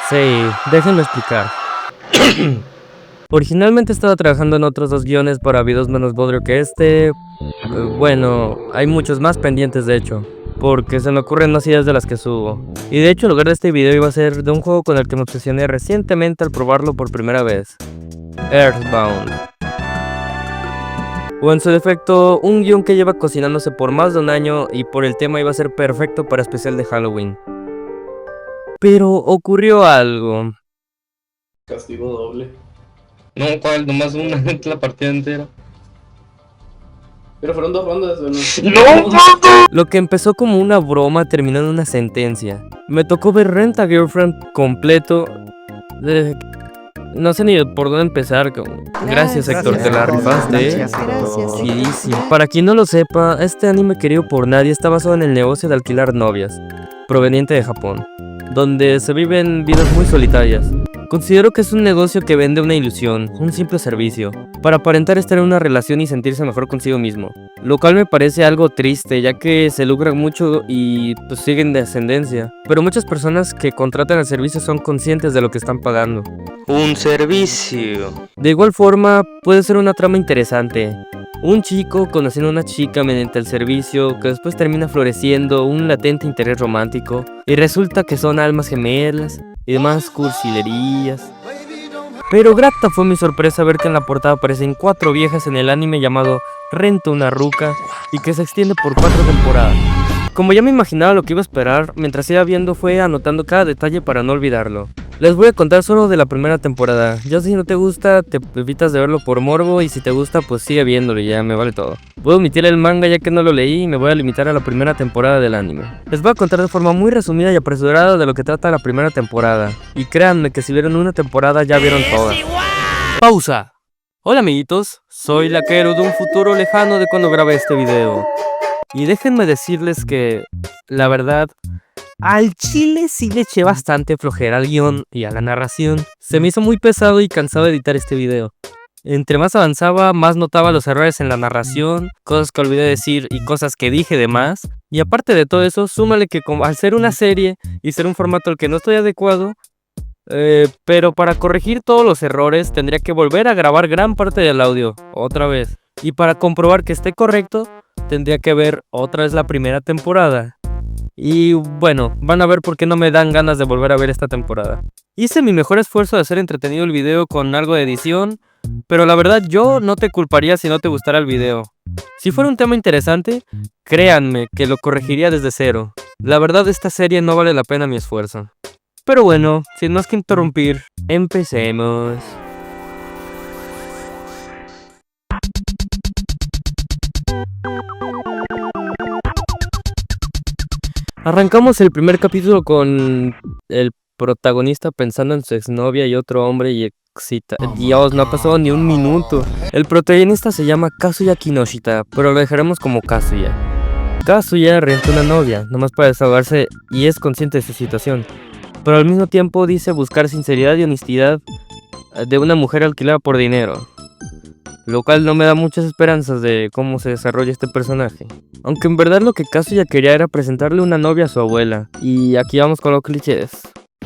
Sí, déjenme explicar. Originalmente estaba trabajando en otros 2 guiones para videos menos bodrio que este. Bueno, hay muchos más pendientes de hecho, porque se me ocurren más ideas de las que subo. Y de hecho el lugar de este video iba a ser de un juego con el que me obsesioné recientemente al probarlo por primera vez. Earthbound. O en su defecto, un guión que lleva cocinándose por más de un año y por el tema iba a ser perfecto para especial de Halloween. Pero ocurrió algo. Castigo doble. No, ¿cuál? Nomás una, la partida entera. Pero fueron 2 rondas, ¿o no? ¡No! Lo que empezó como una broma terminó en una sentencia. Me tocó ver Rent a Girlfriend completo. No sé ni por dónde empezar. Gracias, Héctor, te la rifaste. Gracias. Chidísimo. Para quien no lo sepa, este anime querido por nadie está basado en el negocio de alquilar novias, proveniente de Japón, donde se viven vidas muy solitarias. Considero que es un negocio que vende una ilusión, un simple servicio, para aparentar estar en una relación y sentirse mejor consigo mismo. Lo cual me parece algo triste, ya que se lucra mucho y pues siguen de ascendencia. Pero muchas personas que contratan el servicio son conscientes de lo que están pagando. Un servicio. De igual forma, puede ser una trama interesante. Un chico conociendo a una chica mediante el servicio, que después termina floreciendo un latente interés romántico, y resulta que son almas gemelas y demás cursilerías. Pero grata fue mi sorpresa ver que en la portada aparecen 4 viejas en el anime llamado Rento una ruca y que se extiende por 4 temporadas. Como ya me imaginaba lo que iba a esperar, mientras iba viendo fue anotando cada detalle para no olvidarlo. Les voy a contar solo de la primera temporada. Ya si no te gusta, te evitas de verlo por morbo, y si te gusta, pues sigue viéndolo y ya me vale todo. Voy a omitir el manga ya que no lo leí y me voy a limitar a la primera temporada del anime. Les voy a contar de forma muy resumida y apresurada de lo que trata la primera temporada. Y créanme que si vieron una temporada ya vieron todas. Pausa. Hola amiguitos, soy Laquero de un futuro lejano de cuando grabé este video. Y déjenme decirles que, la verdad, al chile sí le eché bastante flojera al guión y a la narración. Se me hizo muy pesado y cansado de editar este video. Entre más avanzaba, más notaba los errores en la narración, cosas que olvidé decir y cosas que dije de más. Y aparte de todo eso, súmale que como al ser una serie y ser un formato al que no estoy adecuado, pero para corregir todos los errores tendría que volver a grabar gran parte del audio, otra vez. Y para comprobar que esté correcto, tendría que ver otra vez la primera temporada. Y bueno, van a ver por qué no me dan ganas de volver a ver esta temporada. Hice mi mejor esfuerzo de hacer entretenido el video con algo de edición, pero la verdad yo no te culparía si no te gustara el video. Si fuera un tema interesante, créanme que lo corregiría desde cero. La verdad esta serie no vale la pena mi esfuerzo. Pero bueno, sin más que interrumpir, empecemos. Arrancamos el primer capítulo con el protagonista pensando en su exnovia y otro hombre y excita. Dios, no ha pasado ni un minuto. El protagonista se llama Kazuya Kinoshita, pero lo dejaremos como Kazuya. Kazuya renta una novia, nomás para desahogarse, y es consciente de su situación. Pero al mismo tiempo dice buscar sinceridad y honestidad de una mujer alquilada por dinero. Lo cual no me da muchas esperanzas de cómo se desarrolla este personaje. Aunque en verdad lo que Kazuya quería era presentarle una novia a su abuela. Y aquí vamos con los clichés.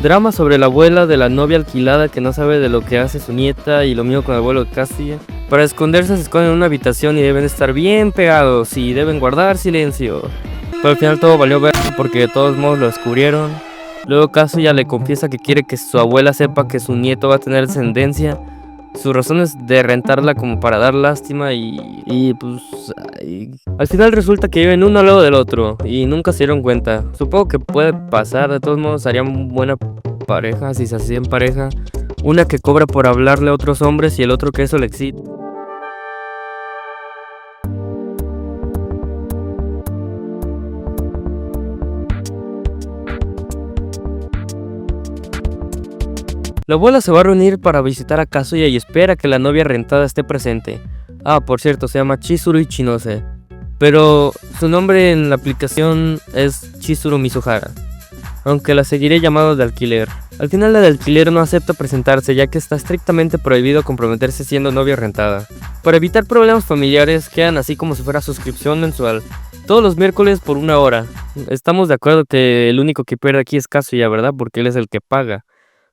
Drama sobre la abuela de la novia alquilada que no sabe de lo que hace su nieta, y lo mismo con el abuelo de Kazuya. Para esconderse se esconden en una habitación y deben estar bien pegados y deben guardar silencio. Pero al final todo valió ver porque de todos modos lo descubrieron. Luego Kazuya le confiesa que quiere que su abuela sepa que su nieto va a tener descendencia. Su razón es de rentarla como para dar lástima y al final resulta que viven uno al lado del otro y nunca se dieron cuenta. Supongo que puede pasar, de todos modos harían buena pareja si se hacían pareja. Una que cobra por hablarle a otros hombres y el otro que eso le excita. La abuela se va a reunir para visitar a Kazuya y espera que la novia rentada esté presente. Ah, por cierto, se llama Chizuru Ichinose, pero su nombre en la aplicación es Chizuru Mizuhara, aunque la seguiré llamando de alquiler. Al final la de alquiler no acepta presentarse, ya que está estrictamente prohibido comprometerse siendo novia rentada. Para evitar problemas familiares, quedan así como si fuera suscripción mensual, todos los miércoles por 1 hora. Estamos de acuerdo que el único que pierde aquí es Kazuya, ¿verdad? Porque él es el que paga.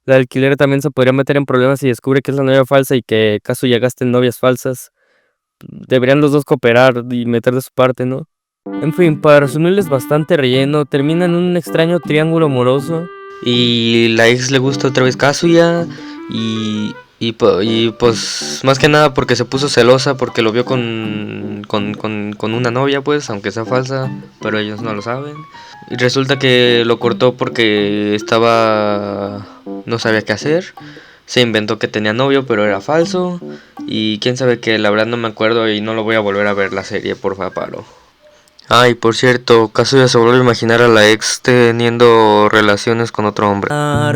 La de alquiler también se podría meter en problemas si descubre que es la novia falsa y que Kazuya gaste en novias falsas. Deberían los dos cooperar y meter de su parte, ¿no? En fin, para resumirles bastante relleno, termina en un extraño triángulo amoroso. Y la ex le gusta otra vez Kazuya. Y pues más que nada porque se puso celosa porque lo vio con una novia, pues, aunque sea falsa, pero ellos no lo saben. Y resulta que lo cortó porque no sabía qué hacer. Se inventó que tenía novio, pero era falso. Y quién sabe qué, la verdad no me acuerdo y no lo voy a volver a ver la serie, porfa, palo. Ay, por cierto, Kazuya se vuelve a imaginar a la ex teniendo relaciones con otro hombre.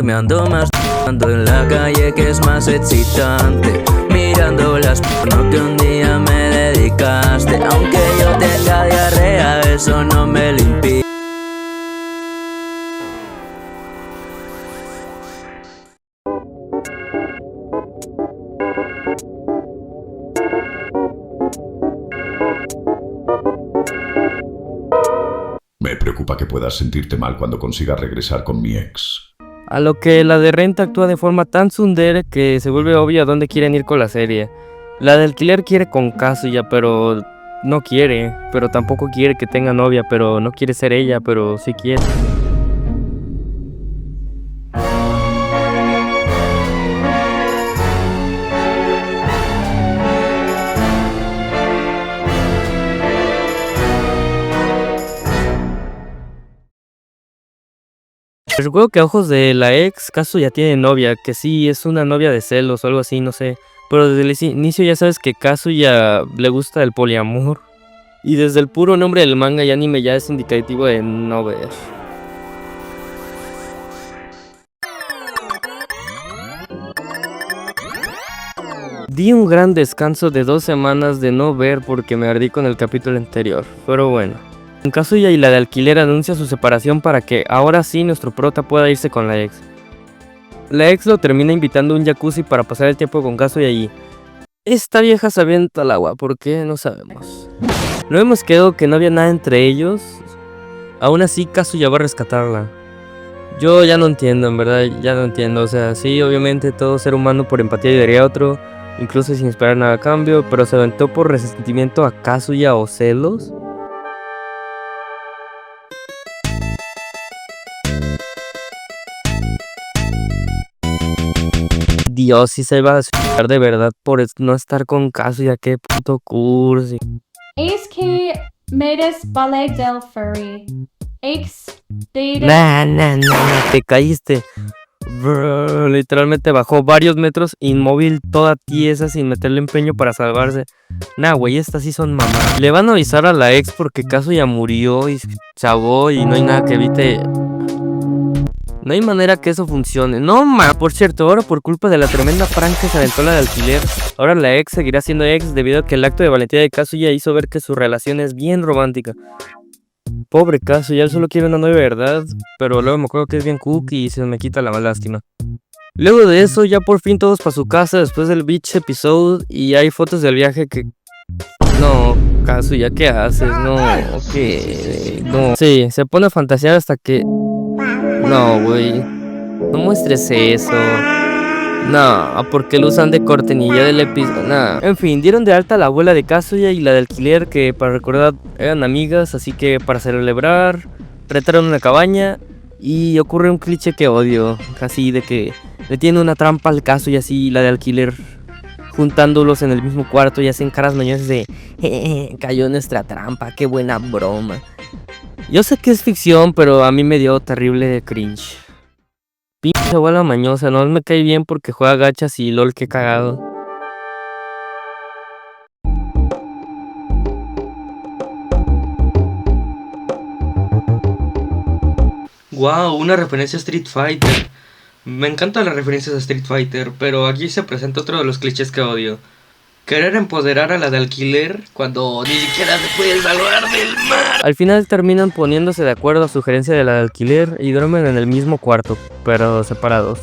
Me ando masturbando en la calle, que es más excitante, mirando las porno que un día me dedicaste. Aunque yo tenga diarrea, eso no me lo impide. Me preocupa que puedas sentirte mal cuando consigas regresar con mi ex. A lo que la de renta actúa de forma tan tsundere que se vuelve obvio a dónde quieren ir con la serie. La de alquiler quiere con Kazuya, pero no quiere. Pero tampoco quiere que tenga novia, pero no quiere ser ella, pero sí quiere. Recuerdo que a ojos de la ex, Kazuya tiene novia, que sí, es una novia de celos o algo así, no sé. Pero desde el inicio ya sabes que Kazuya le gusta el poliamor. Y desde el puro nombre del manga y anime ya es indicativo de no ver. Di un gran descanso de 2 semanas de no ver porque me ardí con el capítulo anterior, pero bueno. Kazuya y la de alquiler anuncia su separación para que ahora sí nuestro prota pueda irse con la ex. La ex lo termina invitando a un jacuzzi para pasar el tiempo con Kazuya y esta vieja se avienta al agua, ¿por qué? No sabemos. No hemos quedado que no había nada entre ellos. Aún así Kazuya va a rescatarla. Yo ya no entiendo, en verdad, ya no entiendo. O sea, sí, obviamente todo ser humano por empatía ayudaría a otro, incluso sin esperar nada a cambio, pero se aventó por resentimiento a Kazuya o celos. Dios, si se va a suicidar de verdad por no estar con Kazuya, qué puto cursi. Eis que medes ballet del furry. Ex dated. Nah, te caíste. Brr, literalmente bajó varios metros inmóvil, toda tiesa, sin meterle empeño para salvarse. Nah, güey, estas sí son mamás. Le van a avisar a la ex porque Kazuya murió y se ahogó y no hay nada que evite. No hay manera que eso funcione. No, por cierto, ahora por culpa de la tremenda prank que se aventó la de alquiler, ahora la ex seguirá siendo ex debido a que el acto de valentía de Kazuya hizo ver que su relación es bien romántica. Pobre Kazuya, él solo quiere una novia, ¿verdad? Pero luego me acuerdo que es bien cookie y se me quita la lástima. Luego de eso, ya por fin todos para su casa después del beach episode y hay fotos del viaje que... No, Kazuya, ¿qué haces? No, ¿qué? No. Sí, se pone a fantasear hasta que... No, güey. No muestres eso. No, porque lo usan de cortinilla del episodio. No. En fin, dieron de alta a la abuela de Kazuya y la de alquiler, que para recordar eran amigas, así que para celebrar, rentaron una cabaña y ocurre un cliché que odio. Así de que le tiene una trampa al Kazuya así y la de alquiler juntándolos en el mismo cuarto y hacen caras mañosas de cayó en nuestra trampa, qué buena broma. Yo sé que es ficción, pero a mí me dio terrible cringe. Pinche abuela mañosa, no me cae bien porque juega gachas y lol, qué cagado. Wow, una referencia a Street Fighter. Me encantan las referencias a Street Fighter, pero aquí se presenta otro de los clichés que odio. Querer empoderar a la de alquiler cuando ni siquiera se puede salvar del mar. Al final terminan poniéndose de acuerdo a sugerencia de la de alquiler y duermen en el mismo cuarto, pero separados.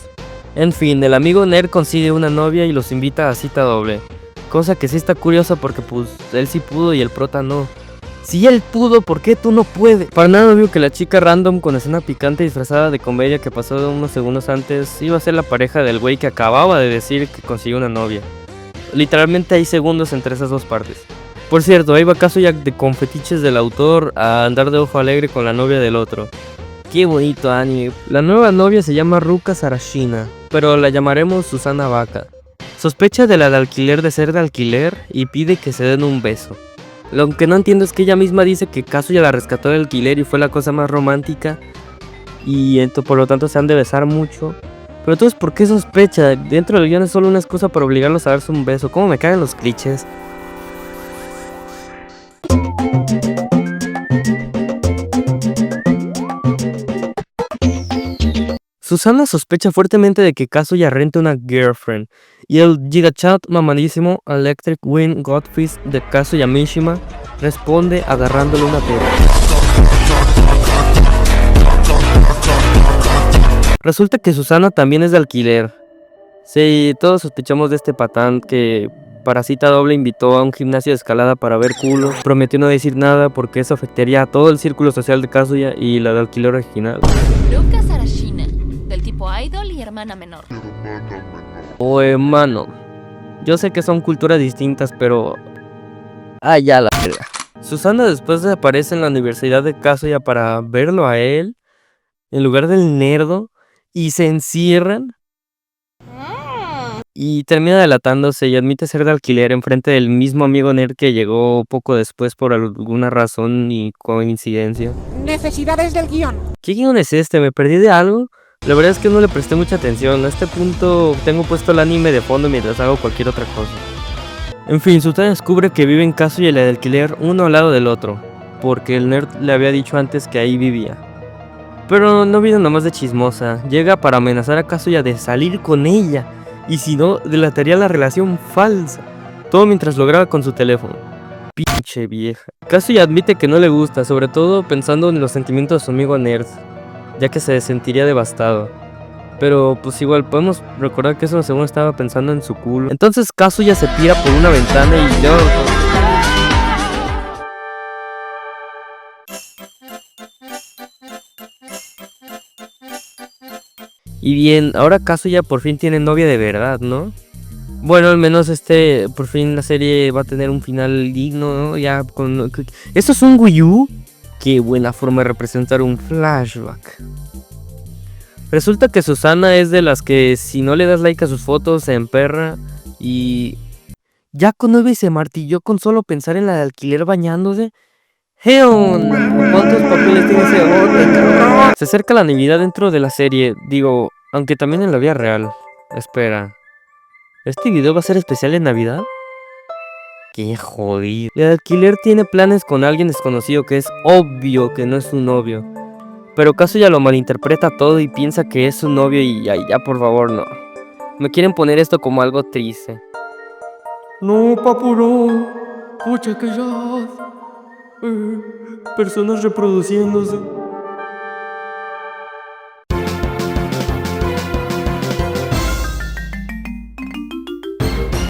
En fin, el amigo nerd consigue una novia y los invita a cita doble. Cosa que sí está curiosa porque pues él sí pudo y el prota no. Si él pudo, ¿por qué tú no puedes? Para nada obvio que la chica random con escena picante disfrazada de comedia que pasó unos segundos antes iba a ser la pareja del güey que acababa de decir que consiguió una novia. Literalmente hay segundos entre esas dos partes. Por cierto, ahí va Kazuya de con fetiches del autor a andar de ojo alegre con la novia del otro. Qué bonito anime. La nueva novia se llama Ruka Sarashina, pero la llamaremos Susana Vaca. Sospecha de la de alquiler de ser de alquiler y pide que se den un beso. Lo que no entiendo es que ella misma dice que Kazuya la rescató del alquiler y fue la cosa más romántica y por lo tanto se han de besar mucho. Pero entonces, ¿por qué sospecha? Dentro del guión es solo una excusa para obligarlos a darse un beso. ¿Cómo me caen los clichés? Susana sospecha fuertemente de que Kazuya renta una girlfriend, y el gigachat mamadísimo Electric Wind Godfist de Kazuya Mishima responde agarrándole una tela. Resulta que Susana también es de alquiler. Sí, todos sospechamos de este patán que para cita doble invitó a un gimnasio de escalada para ver culo. Prometió no decir nada porque eso afectaría a todo el círculo social de Kazuya y la de alquiler original. Ruka Sarashina, del tipo idol y hermana menor. O hermano. Yo sé que son culturas distintas, pero... Ah, ya la verga. Susana después desaparece en la universidad de Kazuya para verlo a él, en lugar del nerdo, y se encierran. Y termina delatándose y admite ser de alquiler enfrente del mismo amigo nerd que llegó poco después por alguna razón y coincidencia. Necesidades del guión. ¿Qué guión es este? ¿Me perdí de algo? La verdad es que no le presté mucha atención. A este punto tengo puesto el anime de fondo mientras hago cualquier otra cosa. En fin, Susana descubre que vive en Kazuya y la de alquiler uno al lado del otro, porque el nerd le había dicho antes que ahí vivía. Pero no viene nomás de chismosa, llega para amenazar a Kazuya de salir con ella, y si no, delataría la relación falsa. Todo mientras lo graba con su teléfono. Pinche vieja. Kazuya admite que no le gusta, sobre todo pensando en los sentimientos de su amigo nerd, ya que se sentiría devastado. Pero pues igual podemos recordar que eso según estaba pensando en su culo. Entonces Kazuya se tira por una ventana y yo... Y bien, ahora Kazuya por fin tiene novia de verdad, ¿no? Bueno, al menos por fin la serie va a tener un final digno, ¿no? Ya con... ¿Esto es un Wii U? Qué buena forma de representar un flashback. Resulta que Susana es de las que si no le das like a sus fotos se emperra y... Ya con 9 se martilló con solo pensar en la de alquiler bañándose. ¡Heon! ¿Cuántos papeles tiene ese bote? Se acerca la Navidad dentro de la serie, digo, aunque también en la vida real. Espera, ¿este video va a ser especial en Navidad? ¡Qué jodido! La de alquiler tiene planes con alguien desconocido que es obvio que no es su novio. Pero Kazuya lo malinterpreta todo y piensa que es su novio y ya por favor no. Me quieren poner esto como algo triste. No, papu, no. Pucha, que ya... personas reproduciéndose.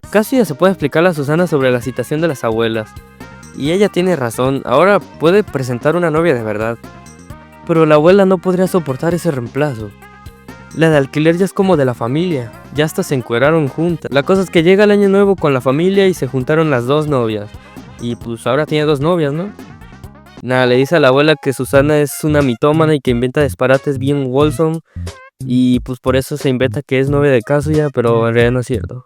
Kazuya se puede explicarle a Susana sobre la situación de las abuelas. Y ella tiene razón, ahora puede presentar una novia de verdad. Pero la abuela no podría soportar ese reemplazo. La de alquiler ya es como de la familia, ya hasta se encueraron juntas. La cosa es que llega el año nuevo con la familia y se juntaron las dos novias. Y pues ahora tiene 2 novias, ¿no? Nada, le dice a la abuela que Susana es una mitómana y que inventa disparates bien wholesome. Y pues por eso se inventa que es novia de Kazuya, pero en realidad no es cierto.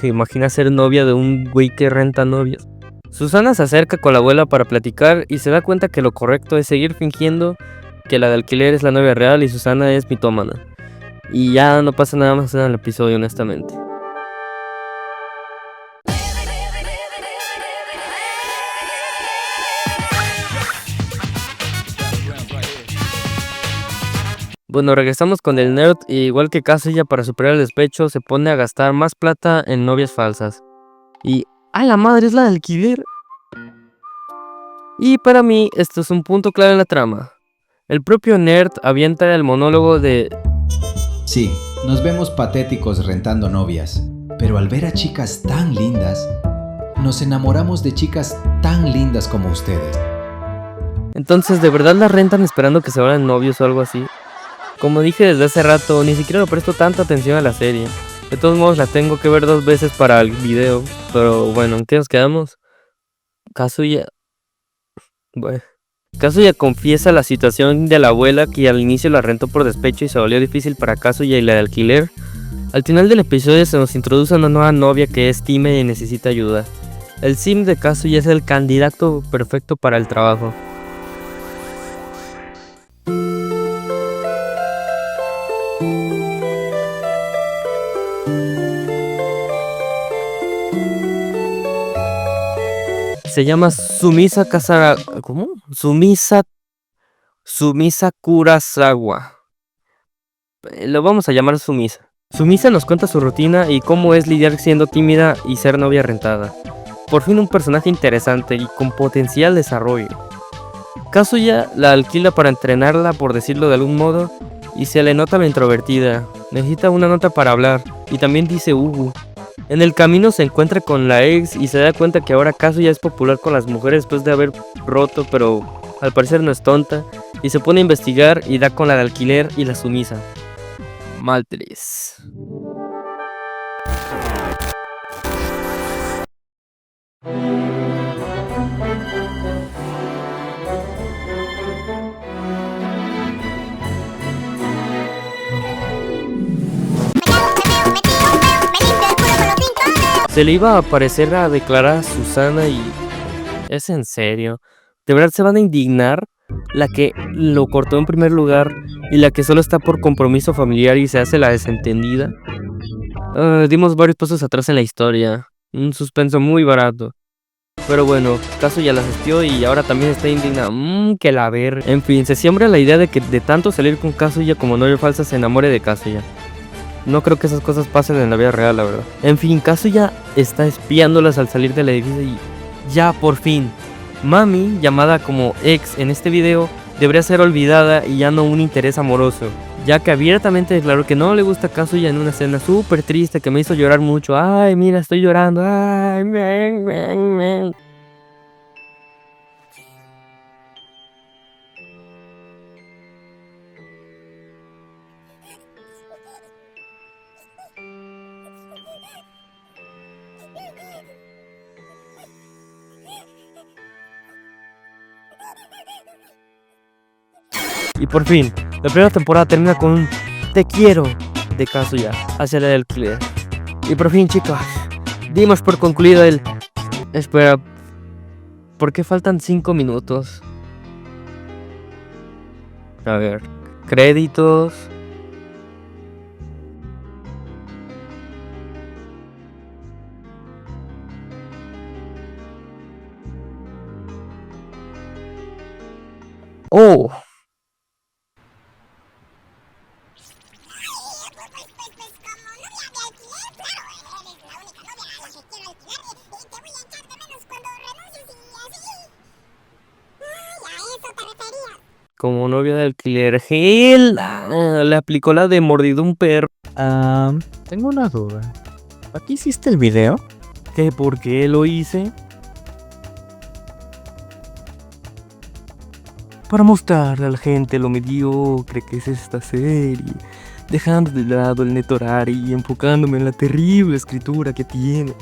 Imagina ser novia de un güey que renta novias. Susana se acerca con la abuela para platicar y se da cuenta que lo correcto es seguir fingiendo que la de alquiler es la novia real y Susana es mitómana. Y ya no pasa nada más en el episodio, honestamente. Bueno, regresamos con el nerd y igual que Kazuya para superar el despecho se pone a gastar más plata en novias falsas. Y... ¡a la madre! Es la de alquiler. Y para mí esto es un punto clave en la trama. El propio nerd avienta el monólogo de... Sí, nos vemos patéticos rentando novias, pero al ver a chicas tan lindas, Nos enamoramos de chicas tan lindas como ustedes. Entonces, ¿de verdad la rentan esperando que se vuelvan novios o algo así? Como dije desde hace rato, ni siquiera le presto tanta atención a la serie. De todos modos la tengo que ver 2 veces para el video. Pero bueno, ¿en qué nos quedamos? Kazuya... Bueno... Kazuya confiesa la situación de la abuela, que al inicio la rentó por despecho y se volvió difícil para Kazuya y la de alquiler. Al final del episodio se nos introduce una nueva novia que es tímida y necesita ayuda. El sim de Kazuya es el candidato perfecto para el trabajo. Se llama Sumisa Kasara... ¿Cómo? Sumisa Kurasawa. Lo vamos a llamar Sumisa. Sumisa nos cuenta su rutina y cómo es lidiar siendo tímida y ser novia rentada. Por fin un personaje interesante y con potencial desarrollo. Kazuya la alquila para entrenarla, por decirlo de algún modo, y se le nota la introvertida. Necesita una nota para hablar, y también dice Ubu. En el camino se encuentra con la ex y se da cuenta que ahora Kazuya es popular con las mujeres después de haber roto, pero al parecer no es tonta, y se pone a investigar y da con la de alquiler y la Sumisa. Maltris. Se le iba a aparecer a declarar a Susana y... ¿Es en serio? ¿De verdad se van a indignar? La que lo cortó en primer lugar y la que solo está por compromiso familiar y se hace la desentendida. Dimos varios pasos atrás en la historia. Un suspenso muy barato. Pero bueno, Kazuya la asistió y ahora también está indignada. Que la ver. En fin, se siembra la idea de que de tanto salir con Kazuya como novia falsa se enamore de Kazuya. No creo que esas cosas pasen en la vida real, la verdad. En fin, Kazuya está espiándolas al salir del edificio y... ya, por fin. Mami, llamada como ex en este video, debería ser olvidada y ya no un interés amoroso, ya que abiertamente declaró que no le gusta a Kazuya en una escena súper triste que me hizo llorar mucho. Ay, mira, estoy llorando. Ay, men. Y por fin, la primera temporada termina con un te quiero de Kazuya hacia la de alquiler. Y por fin, chicos, dimos por concluido el... Espera, ¿por qué faltan 5 minutos? A ver, créditos. Oh. Como novia de alquiler, Gel le aplicó la de mordido un perro. Tengo una duda. ¿Para qué hiciste el video? ¿Qué? ¿Por qué lo hice? Para mostrarle a la gente lo mediocre que es esta serie, dejando de lado el netorari y enfocándome en la terrible escritura que tiene.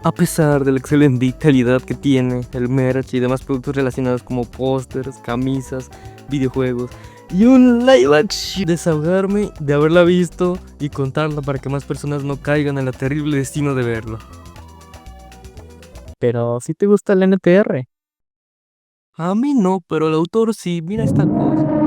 A pesar de la excelente calidad que tiene el merch y demás productos relacionados como pósters, camisas, videojuegos y un live action. Desahogarme de haberla visto y contarla para que más personas no caigan en el terrible destino de verlo. Pero si te gusta el NTR. A mí no, pero el autor sí. Mira esta cosa.